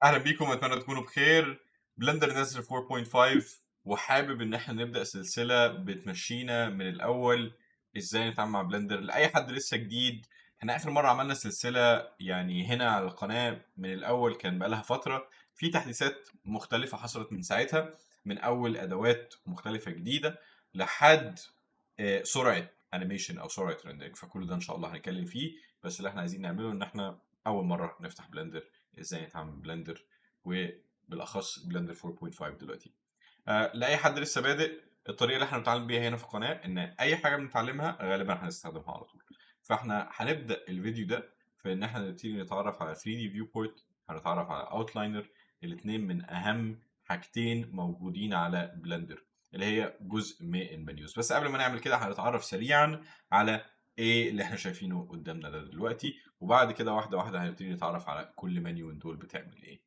اهلا بيكم، اتمنى تكونوا بخير. بلندر نزل 4.5 وحابب ان احنا نبدا سلسله بتمشينا من الاول ازاي نتعامل مع بلندر لاي حد لسه جديد. احنا اخر مره عملنا سلسله يعني هنا على القناه من الاول كان بقالها فتره، في تحديثات مختلفه حصلت من ساعتها، من اول ادوات مختلفه جديده لحد سرعه انيميشن او سرعه ريندرنج، فكل ده ان شاء الله هنتكلم فيه. بس اللي احنا عايزين نعمله ان احنا اول مره نفتح بلندر، ازاي نتعامل بلندر وبالاخص بلندر 4.5 دلوقتي. لاي حد لسه بادئ، الطريقه اللي احنا بنتعلم بيها هنا في القناه ان اي حاجه بنتعلمها غالبا هنستخدمها على طول. فاحنا هنبدا الفيديو ده في ان احنا نبتدي نتعرف على 3D viewport، هنتعرف على اوتلاينر، الاثنين من اهم حاجتين موجودين على بلندر اللي هي جزء من المنيوز. بس قبل ما نعمل كده هنتعرف سريعا على ايه اللي احنا شايفينه قدامنا ده دلوقتي، وبعد كده واحده واحده هنبتدي نتعرف على كل منيو من دول بتعمل ايه.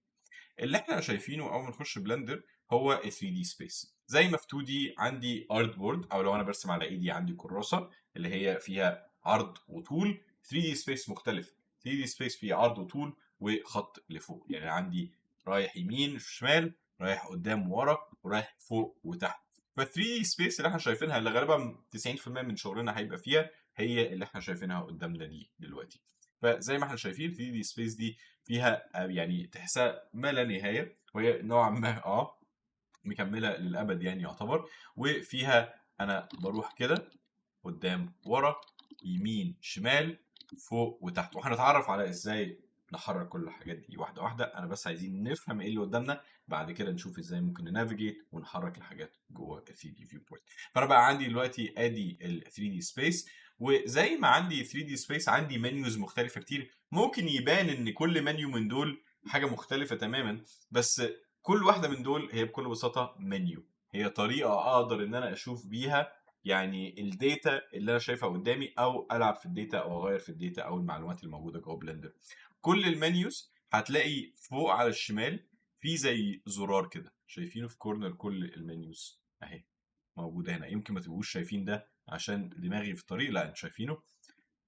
اللي احنا شايفينه اول ما نخش بلندر هو ال 3 دي سبيس. زي ما في 2 دي عندي ارت بورد، او لو انا برسم على ايدي عندي كراسه اللي هي فيها عرض وطول. 3 دي سبيس مختلف، 3 دي سبيس فيه عرض وطول وخط لفوق، يعني عندي رايح يمين شمال، رايح قدام وورا، ورايح فوق وتحت. ف 3 دي سبيس اللي احنا شايفينها اللي غالبا 90% من شغلنا هيبقى فيها هي اللي احنا شايفينها قدامنا دي دلوقتي. فزي ما احنا شايفين 3 دي سبيس دي فيها يعني تحسها ما لا نهايه، وهي نوعا ما مكمله للابد يعني يعتبر. وفيها انا بروح كده قدام ورا يمين شمال فوق وتحت، وهنتعرف على ازاي نحرك كل الحاجات دي واحده واحده. انا بس عايزين نفهم ايه اللي قدامنا، بعد كده نشوف ازاي ممكن ننافيجيت ونحرك الحاجات جوه ال 3 دي فيو بورت. فانا بقى عندي دلوقتي ادي ال 3 دي سبيس، وزي ما عندي 3 دي سبيس عندي منيوز مختلفه كتير. ممكن يبان ان كل منيو من دول حاجه مختلفه تماما، بس كل واحده من دول هي بكل بساطه منيو، هي طريقه اقدر ان انا اشوف بيها يعني الداتا اللي انا شايفها قدامي، او العب في الداتا او اغير في الداتا او المعلومات الموجوده جوه بلندر. كل المنيوز هتلاقي فوق على الشمال في زي زرار كده، شايفينه في كورنر كل المنيوز اهي موجوده هنا. يمكن ما تبقوش شايفين ده عشان دماغي في الطريق، لا انتوا شايفينه.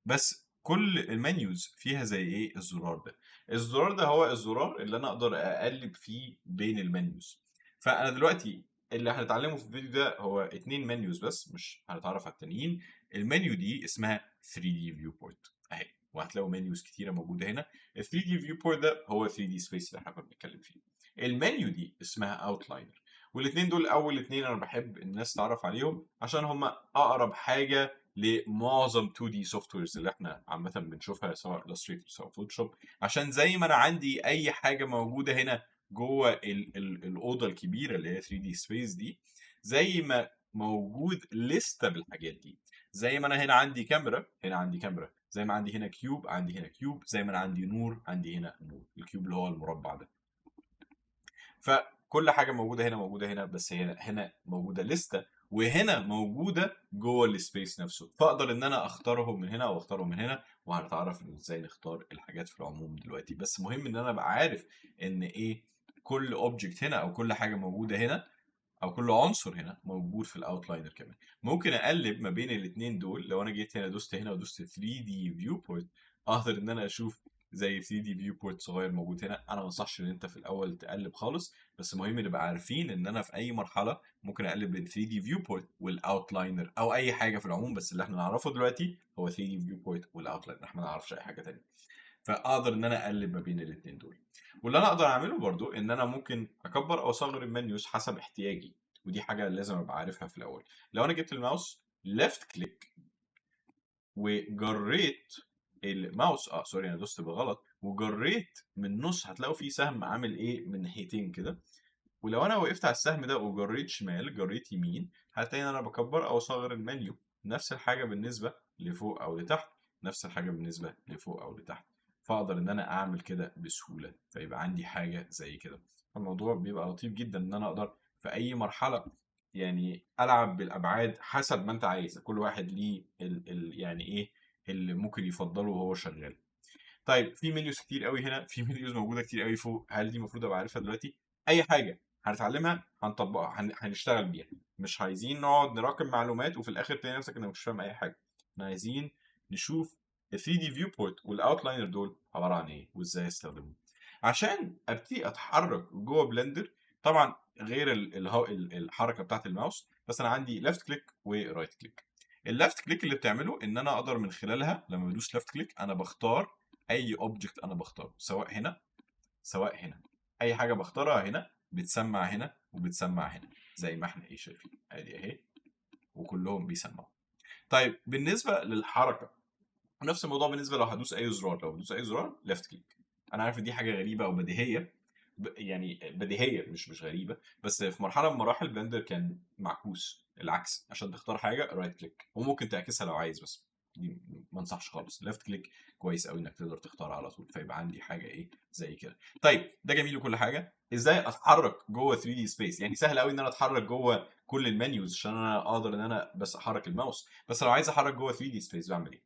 بس كل المنيوز فيها زي ايه الزرار ده. الزرار ده هو الزرار اللي انا اقدر اقلب فيه بين المنيوز. فانا دلوقتي اللي هنتعلمه في الفيديو ده هو اتنين منيوز بس، مش هنتعرف على التانيين. المنيو دي اسمها 3D viewport اهي، وهتلاقوا منيوز كتيره موجوده هنا. ال 3D viewport ده هو 3D space اللي احنا كنا بنتكلم فيه. المنيو دي اسمها اوتلاينر، والاثنين دول اول اتنين انا بحب الناس تعرف عليهم عشان هم اقرب حاجه لمعظم 2 دي سوفت ويرز اللي احنا عامه بنشوفها سواء الستريتور سواء فوتوشوب. عشان زي ما انا عندي اي حاجه موجوده هنا جوه الاوضه الكبيره اللي هي 3 دي سبيس دي، زي ما موجود لسته بالحاجات دي. زي ما انا هنا عندي كاميرا، هنا عندي كاميرا، زي ما عندي هنا كيوب عندي هنا كيوب، زي ما انا عندي نور عندي هنا نور، الكيوب اللي هو المربع ده. فكل حاجه موجوده هنا موجوده هنا، بس هي هنا موجوده لسته، وهنا موجوده جوه السبيس نفسه، فاقدر ان انا اختارهم من هنا او اختارهم من هنا. وهنتعرف ان ازاي نختار الحاجات في العموم دلوقتي. بس مهم ان انا ابقى عارف ان ايه كل اوبجكت هنا او كل حاجه موجوده هنا او كل عنصر هنا موجود في الاوتلاينر كمان. ممكن اقلب ما بين الاثنين دول، لو انا جيت هنا دوست هنا ودوست 3 دي فيو بورت اقدر ان انا اشوف زي 3 دي فيو بورت صغير موجود هنا. انا ما انصحش ان انت في الاول تقلب خالص، بس مهم نبقى عارفين ان انا في اي مرحله ممكن اقلب بين 3 دي فيو بورت والاوتلاينر او اي حاجه في العموم. بس اللي احنا نعرفه دلوقتي هو 3 دي فيو بورت والاوتلاينر، احنا ما نعرفش اي حاجه ثانيه. فاقدر ان انا اقلب ما بين الاثنين دول. واللي انا اقدر اعمله برضو ان انا ممكن اكبر او اصغر المنيوز حسب احتياجي، ودي حاجه لازم ابقى عارفها في الاول. لو انا جبت الماوس ليفت كليك وجريت الماوس، سوري انا دوست بالغلط، وجريت من النص هتلاقوا فيه سهم عامل ايه من ناحيتين كده. ولو انا وقفت على السهم ده وجريت شمال جريت يمين هتلاقي ان انا بكبر او اصغر المنيو. نفس الحاجه بالنسبه لفوق او لتحت، نفس الحاجه بالنسبه لفوق او لتحت. فاقدر ان انا اعمل كده بسهوله، فيبقى عندي حاجه زي كده. الموضوع بيبقى لطيف جدا ان انا اقدر في اي مرحله يعني العب بالابعاد حسب ما انت عايز. كل واحد ليه يعني ايه اللي ممكن يفضله وهو شغال. طيب في منيوز كتير قوي هنا، في منيوز موجوده كتير قوي فوق. هل دي المفروض ابقى عارفها دلوقتي؟ اي حاجه هنتعلمها هنطبقها هنشتغل بيها. مش عايزين نقعد نراكم معلومات وفي الاخر تلاقي نفسك انك مش فاهم اي حاجه. احنا عايزين نشوف ال 3 دي فيو بورت والاوتلاينر دول عباره عن ايه وازاي استخدمهم. عشان ابتدي اتحرك جوه بلندر. طبعا غير الحركه بتاعت الماوس، بس انا عندي ليفت كليك ورايت كليك. الليفت كليك اللي بتعمله ان انا اقدر من خلالها لما بدوس ليفت كليك انا بختار اي اوبجكت انا بختاره، سواء هنا سواء هنا. اي حاجه بختارها هنا بتسمع هنا وبتسمع هنا، زي ما احنا شايفين ادي اهي، وكلهم بيسمعوا. طيب بالنسبه للحركه نفس الموضوع. بالنسبه لو هدوس اي زرار، لو بدوس اي زرار ليفت كليك. انا عارف ان دي حاجه غريبه او بديهيه، يعني بديهيه مش غريبه، بس في مرحله من مراحل بلندر كان معكوس العكس، عشان تختار حاجه رايت كليك، وممكن تعكسها لو عايز، بس دي ما انصحش خالص. ليفت كليك كويس قوي انك تقدر تختارها على طول، فيبقى عندي حاجه زي كده. طيب ده جميل وكل حاجه. ازاي اتحرك جوه 3 دي سبيس؟ يعني سهل قوي ان انا اتحرك جوه كل المنيوز عشان انا اقدر ان انا بس احرك الماوس. بس لو عايز احرك جوه 3 دي سبيس بعمل ايه؟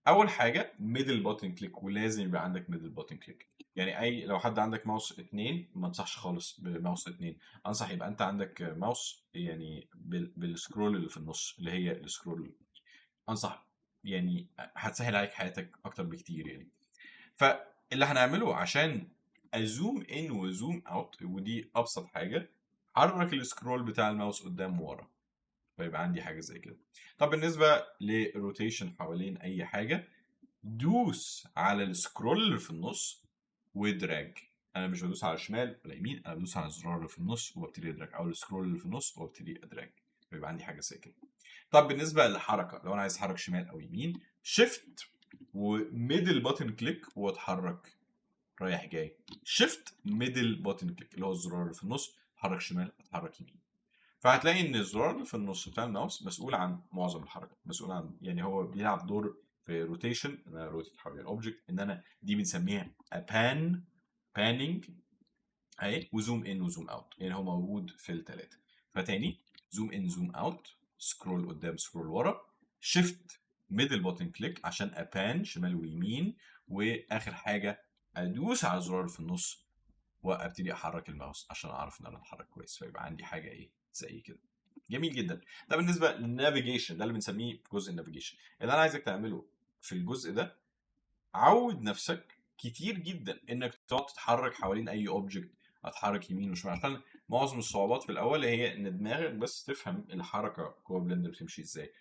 اول حاجه ميدل بوتن كليك، ولازم يبقى عندك ميدل بوتن كليك. يعني اي لو حد عندك ماوس اتنين ما انصحش خالص بماوس اتنين، انصح يبقى انت عندك ماوس يعني بالسكرول اللي في النص، اللي هي السكرول. انصح يعني هتسهل عليك حياتك اكتر بكتير يعني. فاللي هنعمله عشان ازوم ان وزوم اوت، ودي ابسط حاجه، حرك السكرول بتاع الماوس قدام وورا، فيبقى عندي حاجه زي كده. طب بالنسبه لروتيشن حوالين اي حاجه، دوس على السكرول اللي في النص ودراج. انا مش بدوس على الشمال ولا يمين، انا بدوس على الزرار اللي في النص وببتدي ادراج، او السكرول اللي في النص وببتدي ادراج، فيبقى عندي حاجه زي كده. طب بالنسبه للحركه، لو انا عايز احرك شمال او يمين، شيفت وميدل بutton كليك واتحرك رايح جاي. شيفت ميدل بutton كليك اللي هو الزرار اللي في النص، اتحرك شمال اتحرك يمين. فهتلاقي ان الزرار اللي في النص بتاع الماوس مسؤول عن معظم الحركه، مسؤول عن يعني هو بيلعب دور في روتيشن، ان انا روتيت حوالين الاوبجكت، ان انا دي بنسميها باننج اهي، وزوم ان وزوم اوت، يعني هو موجود في الثلاثه. فتاني، زوم ان زوم اوت، سكرول قدام سكرول ورا، شيفت ميدل بوتن كليك عشان ابان شمال ويمين، واخر حاجه ادوس على الزرار في النص وابتدي احرك الماوس عشان اعرف ان انا اتحرك كويس، فيبقى عندي حاجه زي كده. جميل جدا. ده بالنسبه للنافيجيشن، ده اللي بنسميه جزء النافيجيشن. اللي انا عايزك تعمله في الجزء ده، عود نفسك كتير جدا انك تقعد تتحرك حوالين اي اوبجكت، اتحرك يمين وشمال، عشان معظم الصعوبات في الاول هي ان دماغك بس تفهم الحركه جوه بلندر بتمشي ازاي.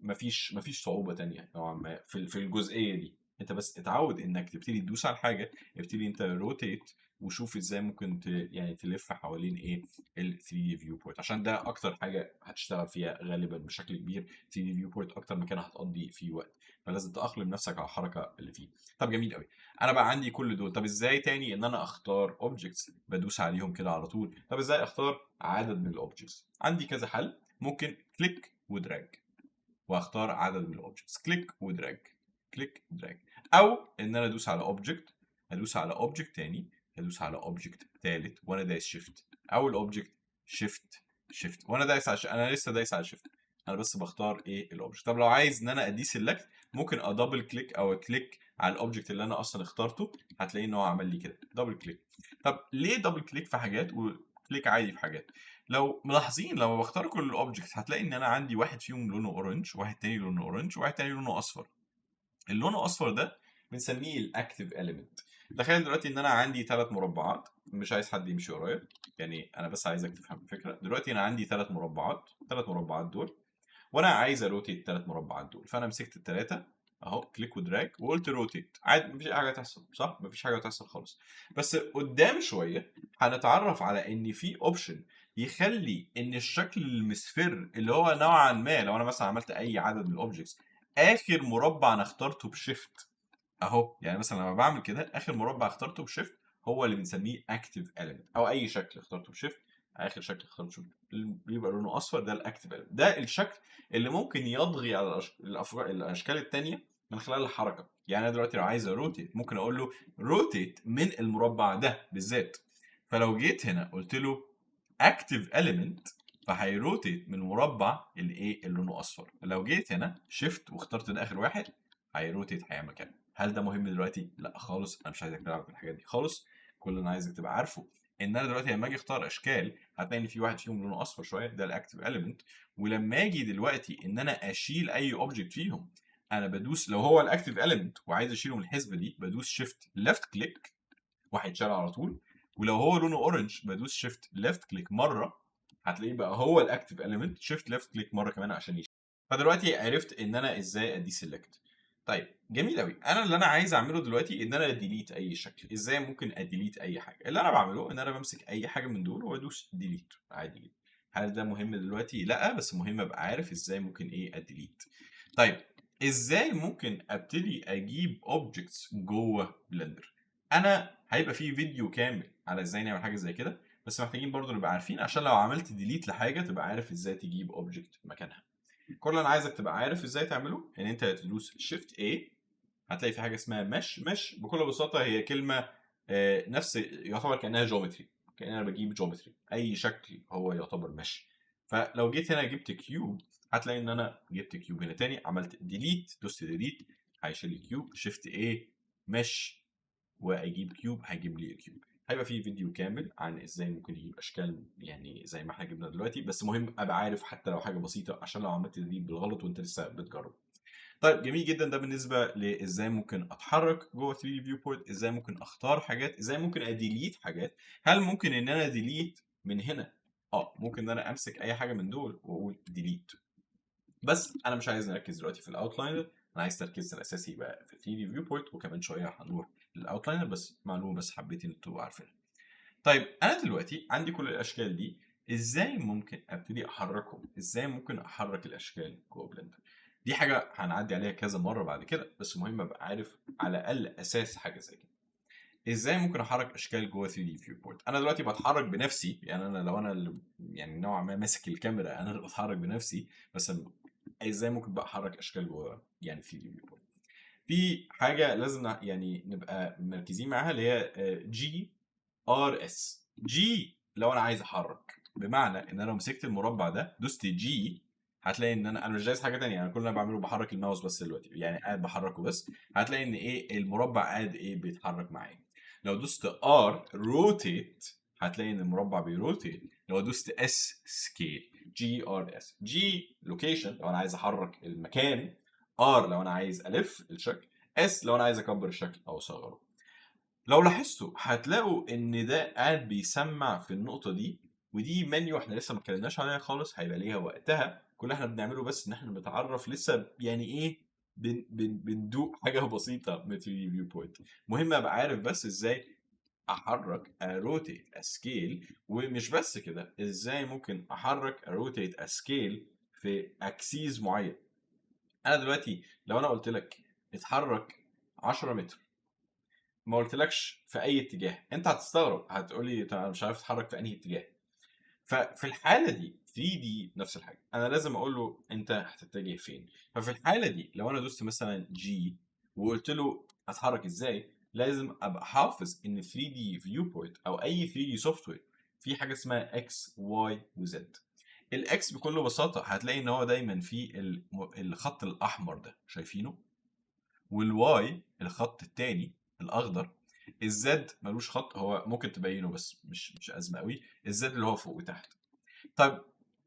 مفيش صعوبه تانية نوعا ما في الجزئيه دي. انت بس اتعود انك تبتدي تدوس على الحاجه، ابتدي انت روتيت، وشوف ازاي ممكن يعني تلف حوالين ال 3 دي فيو بورت، عشان ده اكتر حاجه هتشتغل فيها غالبا بشكل كبير. 3 دي فيو بورت اكتر مكان هتقضي فيه وقت، فلازم تأقلم نفسك على الحركه اللي فيه. طب جميل قوي. انا بقى عندي كل دول. طب ازاي تاني ان انا اختار اوبجكتس بدوس عليهم كده على طول؟ طب ازاي اختار عدد من الاوبجكتس؟ عندي كذا حل. ممكن كليك ودراج واختار عدد من الاوبجكتس، كليك ودراج، كليك دراج. او ان انا ادوس على اوبجكت، ادوس على اوبجكت تاني، ادوس على اوبجكت تالت وانا دايس شيفت، او الاوبجكت شيفت وانا دايس على انا لسه دايس على شيفت، انا بس بختار الاوبجكت. طب لو عايز ان انا ادي سيلكت، ممكن ادبل كليك او كليك على الاوبجكت اللي انا اصلا اخترته، هتلاقي ان هو عمل لي كده دبل كليك. طب ليه دبل كليك في حاجات وكليك عادي في حاجات؟ لو ملاحظين لما بختار كل الاوبجكتس هتلاقي ان انا عندي واحد فيهم لونه اورنج، واحد تاني لونه اورنج، واحد تاني لونه اصفر. اللون الاصفر ده بنسميه الاكتيف اليمنت. تخيل دلوقتي ان انا عندي ثلاث مربعات، مش عايز حد يمشي ورايا، يعني انا بس عايزك تفهم الفكره. دلوقتي انا عندي ثلاث مربعات دول، وانا عايز اروتيت الثلاث مربعات دول، فانا مسكت الثلاثه اهو كليك ودراج وقلت روتيت، عادي مفيش اي حاجه تحصل، صح؟ مفيش حاجه تحصل خالص. بس قدام شويه هنتعرف على ان في اوبشن يخلي ان الشكل المسفر اللي هو نوعا ما، لو انا مثلا عملت اي عدد من الاوبجكتس، اخر مربع انا اخترته بشيفت اهو، يعني مثلا لما بعمل كده اخر مربع اخترته بشيفت هو اللي بنسميه اكتيف اليمنت، او اي شكل اخترته بشيفت اخر شكل اخترته بشيفت بيبقى لونه اصفر، ده الاكتيف اليمنت. ده الشكل اللي ممكن يضغي على الاشكال التانية من خلال الحركه. يعني انا دلوقتي لو عايز اروتيت ممكن اقول له روتيت من المربع ده بالذات، فلو جيت هنا قلت له اكتيف اليمنت فهيروتيت من المربع اللي لونه اصفر. لو جيت هنا شيفت واخترت ده اخر واحد هيروتيت هيعمل كده. هل ده مهم دلوقتي؟ لا خالص، انا مش عايزك تلعب بالحاجات دي خالص. كل اللي انا عايزك تبقى عارفه ان انا دلوقتي لما اجي اختار اشكال هتلاقي ان في واحد فيهم لونه اصفر شويه، ده الاكتيف اليمنت. ولما اجي دلوقتي ان انا اشيل اي اوبجكت فيهم، انا بدوس لو هو الاكتيف اليمنت وعايز اشيله من الحسبه دي بدوس شيفت ليفت كليك وهيتشال على طول. ولو هو لونه اورنج بدوس شيفت ليفت كليك مره، هتلاقيه بقى هو الاكتف اليمنت، شيفت ليفت كليك مره كمان عشان يشيل. فدلوقتي عرفت ان انا ازاي ادي سيلكت. طيب جميل قوي. انا اللي انا عايز اعمله دلوقتي ان انا اديليت اي شكل. ازاي ممكن اديليت اي حاجه؟ اللي انا بعمله ان انا بمسك اي حاجه من دول وادوس ديليت عادي جدا. هل ده مهم دلوقتي؟ لا، بس مهم ابقى عارف ازاي ممكن ايه اديليت. طيب ازاي ممكن ابتدي اجيب اوبجكتس جوه بلندر؟ انا هيبقى في فيديو كامل على ازاي نعمل حاجه زي كده، بس محتاجين برضو نبقى عارفين عشان لو عملت ديليت لحاجه تبقى عارف ازاي تجيب اوبجكت مكانها. كل اللي انا عايزك تبقى عارف ازاي تعمله ان انت تدوس شيفت A، هتلاقي في حاجه اسمها مش بكل بساطه هي كلمه نفس، يعتبر كانها جيومتري، كأن انا بجيب جيومتري اي شكل هو يعتبر مش. فلو جيت هنا جبت كيوب هتلاقي ان انا جبت كيوب هنا تاني، عملت ديليت، دوست ديليت هيشيل لي كيوب، شيفت A مش واجيب كيوب هيجيب لي كيوب. هيبقى في فيديو كامل عن ازاي ممكن يجيب اشكال يعني زي ما احنا جبنا دلوقتي، بس مهم ابقى عارف حتى لو حاجه بسيطه عشان لو عملت دي بالغلط وانت لسه بتجرب. طيب جميل جدا. ده بالنسبه لازاي ممكن اتحرك جوه 3 دي فيو بورت، ازاي ممكن اختار حاجات، ازاي ممكن اديليت حاجات. هل ممكن ان انا ديليت من هنا؟ ممكن ان انا امسك اي حاجه من دول واقول ديليت. بس انا مش عايز نركز دلوقتي في الاوتلاينر، انا عايز تركيزنا الاساسي يبقى في 3 دي فيو بورت، وكمان شويه هنروح للاوتلاينر. بس معلومه بس حبيت ان تبقوا عارفينها. طيب انا دلوقتي عندي كل الاشكال دي، ازاي ممكن ابتدي احركهم؟ ازاي ممكن احرك الاشكال جوه بلندر؟ دي حاجه هنعدي عليها كذا مره بعد كده، بس مهم ابقى عارف على الاقل اساس حاجه زي كده. ازاي ممكن احرك اشكال جوه 3 دي فيو بورت؟ انا دلوقتي بتحرك بنفسي، يعني انا لو انا اللي يعني نوعا ما ماسك الكاميرا انا اللي بتحرك بنفسي، بس ازاي ممكن بقى احرك اشكال جوه يعني 3 دي فيو بورت؟ في حاجه لازم يعني نبقى مركزين معاها اللي هي جي ار اس. جي لو انا عايز احرك، بمعنى ان انا لو مسكت المربع ده دوست جي هتلاقي ان انا مش دايس حاجه تانية، انا كل اللي انا بعمله بحرك الماوس بس دلوقتي، يعني قاعد بحركه بس. هتلاقي ان ايه المربع قاعد ايه بيتحرك معايا. لو دوست ار روتيت هتلاقي ان المربع بيروتيت. لو دوست اس سكيل. جي ار اس، جي لوكيشن لو انا عايز احرك المكان، ار لو انا عايز الف الشكل، اس لو انا عايز اكبر الشكل او اصغره. لو لاحظتوا هتلاقوا ان ده قاعد بيسمع في النقطة دي، ودي منيو احنا لسه ما اتكلمناش عليها خالص، هيبقى ليها وقتها. كل اللي احنا بنعمله بس ان احنا بنتعرف لسه يعني ايه، بندوق حاجة بسيطة من 3 فيو بوينت. مهم ابقى عارف بس ازاي احرك اروتيت اسكيل، ومش بس كده، ازاي ممكن احرك اروتيت اسكيل في اكسيز معين. انا دلوقتي لو انا قلت لك اتحرك 10 متر، ما قلتلكش في اي اتجاه، انت هتستغرب هتقول لي طب انا مش عارف اتحرك في انهي اتجاه. ففي الحاله دي 3 دي نفس الحاجه، انا لازم اقول له انت هتتجه فين. ففي الحاله دي لو انا دوست مثلا جي وقلت له هتحرك ازاي، لازم ابقى حافظ ان 3 دي فيو بوينت او اي 3 دي سوفت وير في حاجه اسمها اكس واي وزد. الاكس بكل بساطه هتلاقي ان هو دايما في الخط الاحمر ده شايفينه، والواي الخط التاني الاخضر. الزد ملوش خط، هو ممكن تبينه بس مش ازمه قوي. الزد اللي هو فوق وتحت. طيب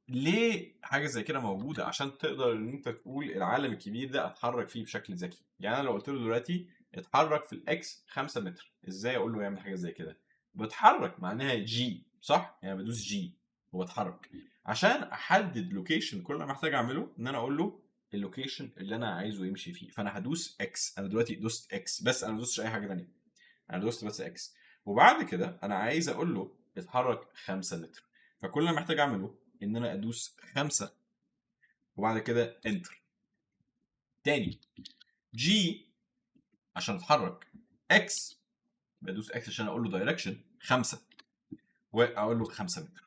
ليه حاجه زي كده موجوده؟ عشان تقدر ان انت تقول العالم الكبير ده اتحرك فيه بشكل ذكي. يعني انا لو قلت له دلوقتي اتحرك في الاكس 5 متر، ازاي اقول له يعمل حاجه زي كده؟ بتحرك معناها جي صح، يعني بدوس جي وبتحرك. عشان احدد لوكيشن كل اللي محتاج اعمله ان انا اقول له اللوكيشن اللي انا عايزه يمشي فيه، فانا هدوس اكس. انا دلوقتي دوست اكس بس، انا ما دوستش اي حاجه ثانيه، انا دوست بس اكس. وبعد كده انا عايز اقول له اتحرك 5 متر، فكل اللي محتاج اعمله ان انا ادوس 5 وبعد كده انتر. تاني جي عشان اتحرك، اكس بدوس اكس عشان اقول له دايركشن 5 واقول له 5 متر.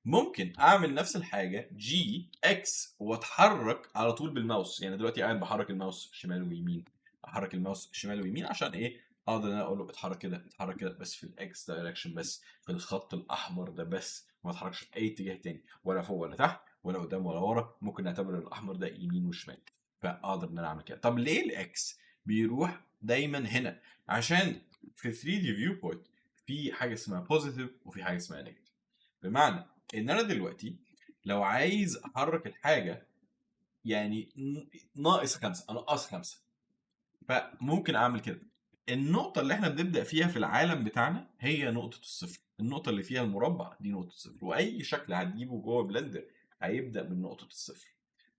ممكن اعمل نفس الحاجه جي اكس واتحرك على طول بالماوس، يعني دلوقتي قاعد بحرك الماوس شمال ويمين، احرك الماوس شمال ويمين عشان ايه؟ اقدر ان انا اقول له اتحرك كده اتحرك كده، بس في الاكس دايركشن بس، في الخط الاحمر ده بس، ما اتحركش في اي اتجاه تاني، ولا فوق ولا تحت ولا قدام ولا ورا. ممكن نعتبر الاحمر ده يمين وشمال، فاقدر ان انا اعمل كده. طب ليه الاكس بيروح دايما هنا؟ عشان في 3 دي فيو بوينت في حاجه اسمها بوزيتيف وفي حاجه اسمها نيجاتيف. بمعنى ان انا دلوقتي لو عايز احرك الحاجه يعني ناقص 5، انقص 5، فممكن اعمل كده. النقطة اللي احنا بنبدأ فيها في العالم بتاعنا هي نقطة الصفر، النقطة اللي فيها المربع دي نقطة الصفر، وأي شكل هتجيبه جوه بلندر هيبدأ من نقطة الصفر،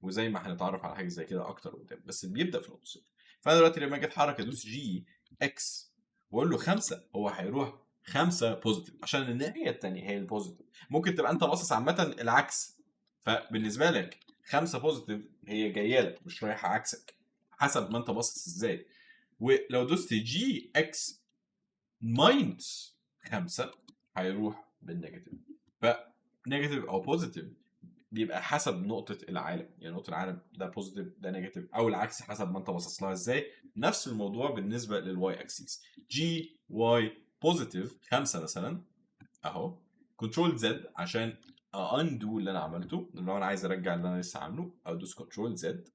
وزي ما هنتعرف على حاجة زي كده أكتر قدام، بس بيبدأ في نقطة الصفر. فأنا دلوقتي لما أجي أتحرك أدوس جي إكس وأقول له 5، هو هيروح 5 بوزيتيف عشان الناحية التانية هي البوزيتيف. ممكن تبقى أنت باصص عامة العكس، فبالنسبة لك 5 بوزيتيف هي جاية لك مش رايحة عكسك، حسب ما أنت باصص إزاي. ولو دوست جي اكس ماينس 5 هيروح بالنيجاتيف. فنيجاتيف او بوزيتيف بيبقى حسب نقطة العالم، يعني نقطة العالم ده بوزيتيف ده نيجاتيف او العكس حسب ما انت باصص لها ازاي. نفس الموضوع بالنسبة للواي اكسيس، جي واي بوزيتيف 5 مثلا اهو، كنترول زد عشان اندو اللي انا عملته، لو انا عايز ارجع اللي انا لسه عامله ادوس كنترول زد،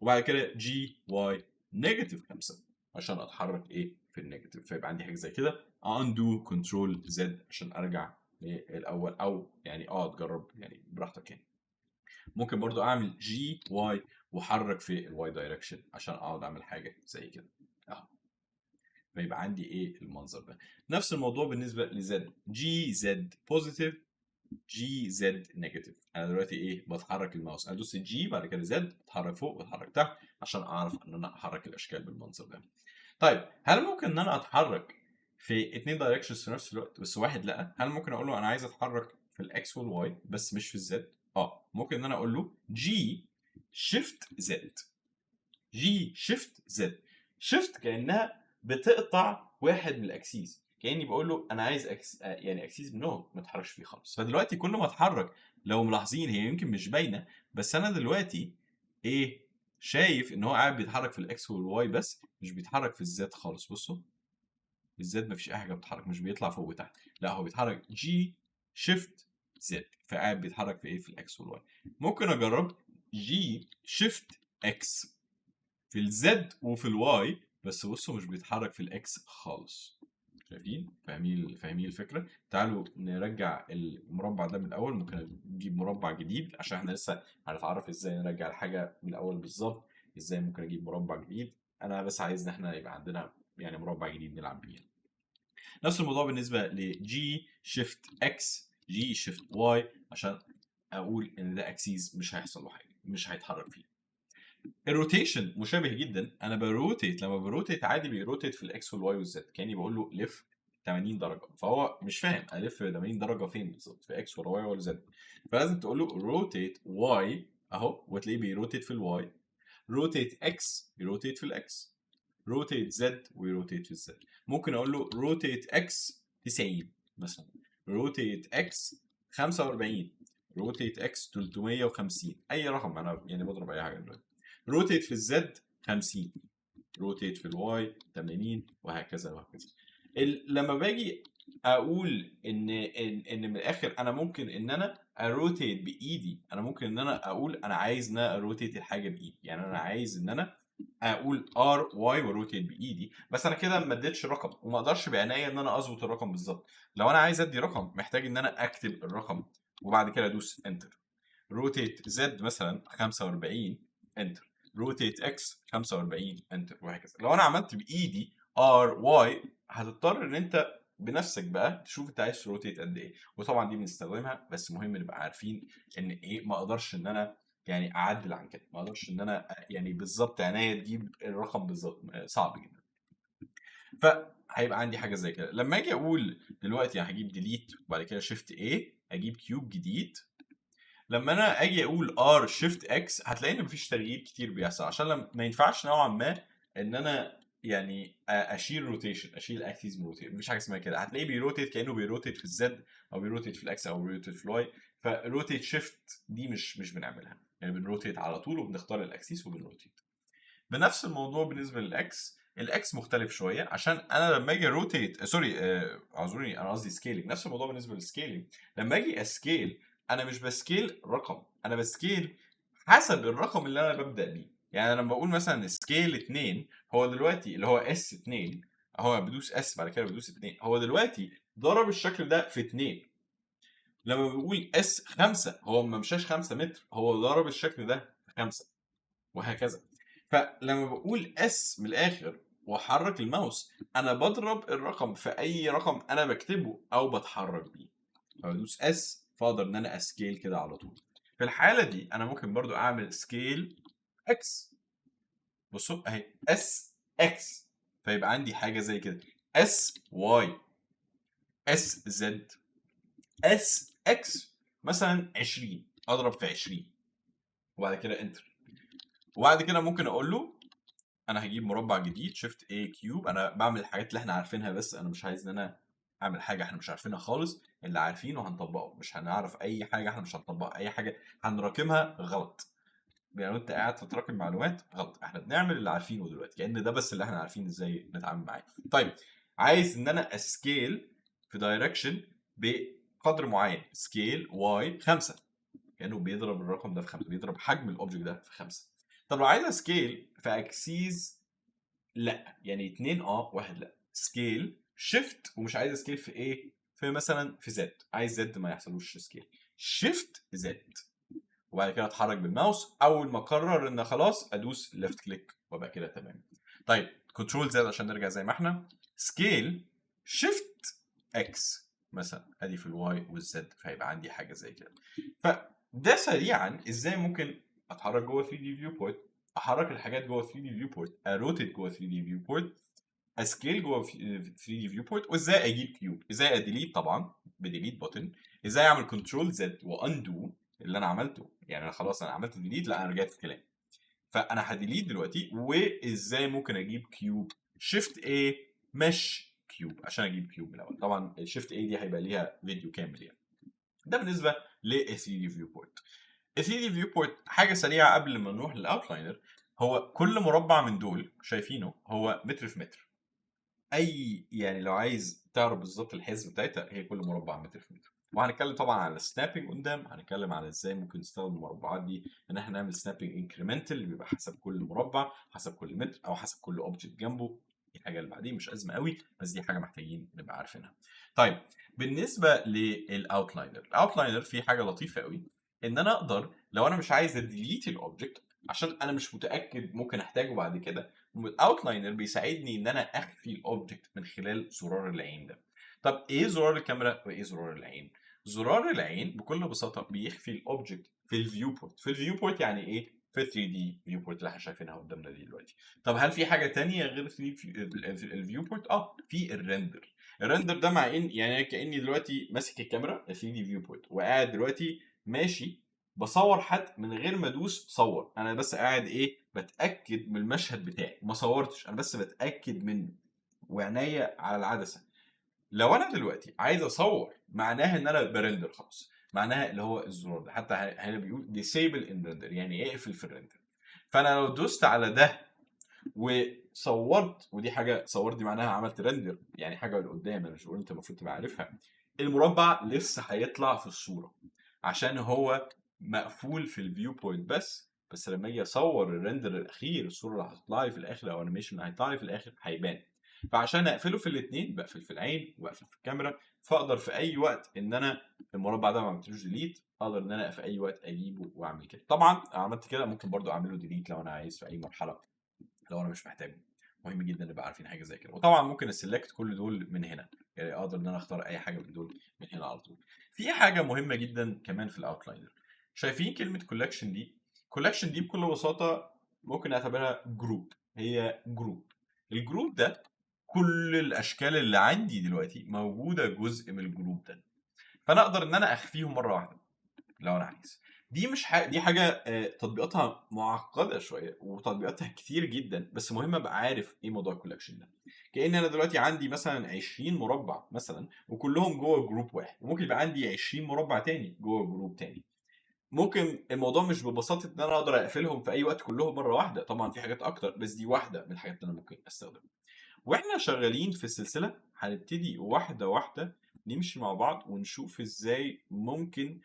وبعد كده جي واي نيجاتيف 5 عشان اتحرك ايه في النيجاتيف. فيبقى عندي حاجه زي كده اندو كنترول زد عشان ارجع للاول، او يعني تجرب يعني براحتك يعني. ممكن برضو اعمل جي واي واحرك في الواي دايركشن عشان اقعد اعمل حاجه زي كده اهو. فيبقى عندي ايه المنظر ده. نفس الموضوع بالنسبه لزد، جي زد بوزيتيف جي زد نيجاتيف. انا دلوقتي ايه بتحرك الماوس، ادوس الجي بعد كده زد اتحرك فوق واتحرك تحت عشان اعرف ان انا احرك الاشكال بالمنظر ده. طيب هل ممكن ان انا اتحرك في 2 دايركشنز في نفس الوقت بس واحد لا؟ هل ممكن اقول له انا عايز اتحرك في الاكس والواي بس مش في الزد؟ ممكن ان انا اقول له جي شيفت زد، جي شيفت زد. شيفت كانها بتقطع واحد من الاكسيس، كاني بقول له انا عايز يعني اكسيس منهم ما تتحركش فيه خالص. فدلوقتي كل ما اتحرك، لو ملاحظين هي يمكن مش باينه بس انا دلوقتي ايه شايف ان هو قاعد بيتحرك في الاكس والواي بس مش بيتحرك في الزد خالص. بصوا الزد مفيش اي حاجه بتتحرك، مش بيطلع فوق وتحت، لا هو بيتحرك جي شيفت زد، فقاعد بيتحرك في ايه في الاكس والواي. ممكن اجرب جي شيفت اكس في الزد وفي الواي بس بصوا مش بيتحرك في الاكس خالص. شايفين؟ فاهمين الفكره؟ تعالوا نرجع المربع ده من الاول. ممكن نجيب مربع جديد عشان احنا لسه هنتعرف ازاي نرجع الحاجه من الاول بالظبط. ازاي ممكن اجيب مربع جديد؟ انا بس عايز ان احنا يبقى عندنا يعني مربع جديد نلعب بيه. نفس الموضوع بالنسبه لجي شيفت اكس جي شيفت واي عشان اقول ان ده اكسيس مش هيحصل له حاجه، مش هيتحرك فيه. الروتيشن مشابه جدا، انا بروتيت، لما بروتيت عادي بيروتيت في الاكس والواي والزد، كاني بقول له لف 80 درجه، فهو مش فاهم الف 80 درجه فين بالظبط، في اكس ولا واي ولا زد. فلازم تقول له روتيت واي اهو، وتلاقيه بيروتيت في الواي، روتيت اكس يروتيت في الاكس، روتيت زد ويروتيت في الزد. ممكن اقول له روتيت اكس 90 مثلا، روتيت اكس 45، روتيت اكس 350، اي رقم انا يعني بضرب اي حاجه دلوقتي. روتيت في الزد 50، روتيت في الواي 80، وهكذا وهكذا. لما باجي اقول ان من الاخر انا ممكن ان انا اروتيت بايدي، انا ممكن ان انا اقول انا عايز ان انا اروتيت الحاجه بايدي، يعني انا عايز ان انا اقول ار واي واروتيت بايدي، بس انا كده ما اديتش رقم وما اقدرش بعناية ان انا اظبط الرقم بالظبط. لو انا عايز ادي رقم محتاج ان انا اكتب الرقم وبعد كده ادوس انتر. روتيت زد مثلا 45 انتر، روتيت اكس 45 انتر، وهكذا. لو انا عملت بايدي ار واي هتضطر ان انت بنفسك بقى تشوف انت عايز تروتيت قد ايه، وطبعا دي بنستخدمها بس مهم نبقى عارفين ان ايه ما اقدرش ان انا يعني اعدل عن كده، ما اقدرش ان انا يعني بالظبط عناية تجيب الرقم بالظبط، صعب جدا. فهيبقى عندي حاجه زي كده. لما اجي اقول دلوقتي هجيب ديليت وبعد كده شيفت ايه اجيب كيوب جديد، لما انا اجي اقول ار شيفت اكس هتلاقي ان مفيش تغيير كتير بيحصل، عشان لما ما ينفعش نوعا ما ان انا يعني اشيل روتيشن، اشيل اكسيس من روتيشن، مفيش حاجه اسمها كده. هتلاقيه بيروتيت كانه بيروتيت في الزد او بيروتيت في الاكس او بيروتيت في الواي. فروتيت شيفت دي مش بنعملها، يعني بنروتيت على طول وبنختار الاكسيس وبنروتيت. بنفس الموضوع بالنسبه للاكس، الاكس مختلف شويه عشان انا لما اجي روتيت سوري اعذروني انا قصدي سكيلينج. نفس الموضوع بالنسبه للسكيلينج، لما اجي اسكيل انا مش بسكيل رقم، انا بسكيل حسب الرقم اللي انا ببدا بيه. يعني لما بقول مثلا سكيل 2 هو دلوقتي اللي هو اس 2 اهو، بدوس اس بعد كده بدوس 2، هو دلوقتي ضرب الشكل ده في 2. لما بقول اس 5 هو ما مشاش 5 متر، هو ضرب الشكل ده في 5، وهكذا. فلما بقول اس من الاخر واحرك الماوس، انا بضرب الرقم في اي رقم انا بكتبه او بتحرك بيه. فبدوس اس فاقدر ان انا اسكيل كده على طول. في الحاله دي انا ممكن برضو اعمل سكيل اكس. بصوا اهي اس اكس، فيبقى عندي حاجه زي كده اس واي، اس زد، اس اكس. مثلا 20 اضرب في 20 وبعد كده انتر. وبعد كده ممكن اقول له انا هجيب مربع جديد شيفت اي كيوب. انا بعمل الحاجات اللي احنا عارفينها، بس انا مش عايز ان انا اعمل حاجه احنا مش عارفينها خالص. اللي عارفينه هنطبقه، مش هنعرف اي حاجه احنا مش هنطبق اي حاجه هنراكمها غلط. يعني انت قاعد تتراكم معلومات غلط، احنا بنعمل اللي عارفينه دلوقتي كأن ده بس اللي احنا عارفين ازاي نتعامل معاه. طيب عايز ان انا اسكيل في دايركشن بقدر معين، سكيل واي 5، كانه بيضرب الرقم ده في 5، بيضرب حجم الاوبجكت ده في 5. طب لو عايز اسكيل في اكسيز، لا يعني 2 واحد لا، سكيل شيفت. ومش عايز اسكيل في ايه؟ في مثلا في زد، عايز زد ما يحصلوش سكيل، شيفت زد. وبعد كده اتحرك بالماوس، اول ما اقرر ان خلاص ادوس ليفت كليك وابقى كده تمام. طيب كنترول زد عشان نرجع زي ما احنا، سكيل شيفت اكس مثلا، ادي في الواي والزد، فهيبقى عندي حاجه زي كده. فده سريعا ازاي ممكن اتحرك جوه 3 دي فيو بورت، احرك الحاجات جوه 3 دي فيو بورت، اروتيت جوه 3 دي فيو بورت، اسكيل جوه 3 دي فيو بورت، وازاي اجيب كيوب، ازاي اديليت طبعا بديليت بوتن، ازاي اعمل كنترول زد واندو اللي انا عملته. يعني انا خلاص انا عملت ديليت، لا انا رجعت في كلامي، فانا هديليت دلوقتي. وازاي ممكن اجيب كيوب، شيفت اي مش كيوب عشان اجيب كيوب من الاول. طبعا الشيفت اي دي هيبقى ليها فيديو كامل يعني. ده بالنسبه ل 3 دي فيو بورت. 3 دي فيو بورت حاجه سريعه قبل ما نروح للاوتلاينر، هو كل مربع من دول شايفينه هو متر في متر. اي يعني لو عايز تعرف بالظبط الحسبه بتاعتها، هي كل مربع متر في متر. وهنتكلم طبعا على السنابنج قدام، هنتكلم على ازاي ممكن نستخدم المربعات دي ان احنا نعمل سنابنج انكريمنتال اللي بيبقى حسب كل مربع، حسب كل متر، او حسب كل اوبجكت جنبه. دي حاجه اللي بعدين مش ازمه قوي، بس دي حاجه محتاجين نبقى عارفينها. طيب بالنسبه للاوتلاينر، الاوتلاينر فيه حاجه لطيفه قوي، ان انا اقدر لو انا مش عايز اديليت الاوبجكت عشان انا مش متاكد ممكن احتاجه بعد كده، الاوتلاينر بيساعدني ان انا اخفي الاوبجكت من خلال زرار العين ده. طب ايه زرار الكاميرا وايه زرار العين؟ زرار العين بكل بساطه بيخفي الاوبجكت في الفيو بورت. في الفيو بورت يعني ايه؟ في 3 دي فيو بورت اللي احنا شايفينها قدامنا دي دلوقتي. طب هل في حاجه تانية غير الفيو بورت؟ في الريندر. الريندر ده مع ان يعني كاني دلوقتي ماسك الكاميرا 3 دي فيو بورت وقاعد دلوقتي ماشي بصور حد من غير ما ادوس صور، انا بس قاعد ايه بتاكد من المشهد بتاعي، ما صورتش، انا بس بتاكد منه وعناية على العدسه. لو انا دلوقتي عايز اصور معناها ان انا برندر خلاص، معناها اللي هو الزرار ده، حتى هنا بيقول ديسيبل ان ريندر يعني اقفل في الريندر. فانا لو دوست على ده وصورت، ودي حاجه صورت دي معناها عملت ريندر، يعني حاجه لقدام انا مش بقول انت المفروض تبقى عارفها، المربع لسه هيطلع في الصوره عشان هو مقفول في الفيو بوينت بس لما اجي اصور الريندر الاخير، الصوره اللي هتطلع لي في الاخر او الانيميشن اللي هيطلع لي في الاخر هيبان. فعشان اقفله في الاثنين بقفل في العين واقفل في الكاميرا، فاقدر في اي وقت ان انا المربع ده ما عملتلوش ديليت، اقدر ان انا في اي وقت اجيبه واعمل كده. طبعا عملت كده ممكن برضو اعمله ديليت لو انا عايز في اي مرحله لو انا مش محتاجه. مهم جدا نبقى عارفين حاجه زي كده. وطبعا ممكن اسلكت كل دول من هنا، يعني اقدر ان انا اختار اي حاجه من دول من هنا على طول. في حاجه مهمه جدا كمان في الاوتلاينر، شايفين كلمه كولكشن دي؟ كولكشن دي بكل بساطه ممكن نعتبرها جروب، هي جروب. الجروب ده كل الاشكال اللي عندي دلوقتي موجوده جزء من الجروب ده، فانا اقدر ان انا اخفيهم مره واحده لو انا عايز. دي مش دي حاجه تطبيقاتها معقده شويه وتطبيقاتها كتير جدا، بس مهم ابقى عارف ايه موضوع الكولكشن ده. كأن انا دلوقتي عندي مثلا 20 مربع مثلا وكلهم جوه جروب واحد، وممكن يبقى عندي 20 مربع تاني جوه جروب تاني. ممكن الموضوع مش ببساطه ان انا اقدر اقفلهم في اي وقت كلهم مره واحده، طبعا في حاجات اكتر، بس دي واحده من الحاجات اللي انا ممكن استخدمها. واحنا شغالين في السلسله هنبتدي واحده واحده نمشي مع بعض ونشوف ازاي ممكن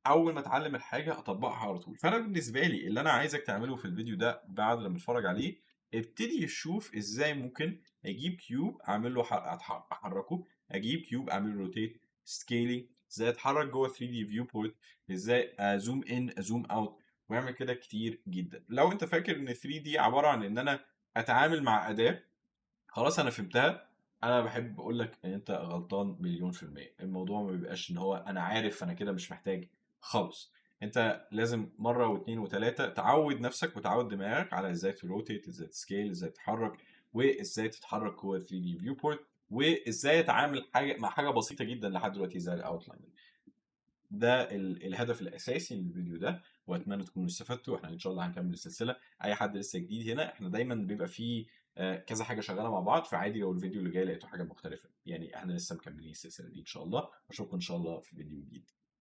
اول ما اتعلم الحاجه اطبقها على طول. فانا بالنسبه لي اللي انا عايزك تعمله في الفيديو ده بعد لما تتفرج عليه، ابتدي شوف ازاي ممكن اجيب كيوب اعمل له احركه، اجيب كيوب اعمل له روتيت، سكيلينج، ازاي اتحرك جوه 3 دي فيو بورت، ازاي ازوم ان ازوم اوت، واعمل كده كتير جدا. لو انت فاكر ان 3 دي عباره عن ان انا اتعامل مع اداه خلاص أنا فهمتها. أنا باحب أقول لك إن أنت غلطان مليون في المِيّة. الموضوع ما بيبقاش إن هو أنا عارف أنا كده مش محتاج خالص. أنت لازم مرّة و2 و3 تعوّد نَفْسك وتعوّد دماغك على إزاي تrotate، إزاي تscale، إزاي تتحرّك، وإزاي تتحرّك جوّه ال3D viewport، وإزاي أتعامل مع حاجة بسيطة جدًا لحد دلوقتي زي الoutline. ده الهدف الأساسي من الفيديو ده، وأتمنى تكونوا استفدتوا. إحنا إن شاء الله هنكمّل السلسلة. أي حد لسه جديد هنا، إحنا دايمًا بيبقى في كذا حاجة شغّالة مع بعض، فعادي لو الفيديو اللي جاي لقيتوا حاجة مختلفة، يعني إحنا لسه مكمّلين السلسلة دي إن شاء الله، وأشوفكم إن شاء الله في فيديو جديد.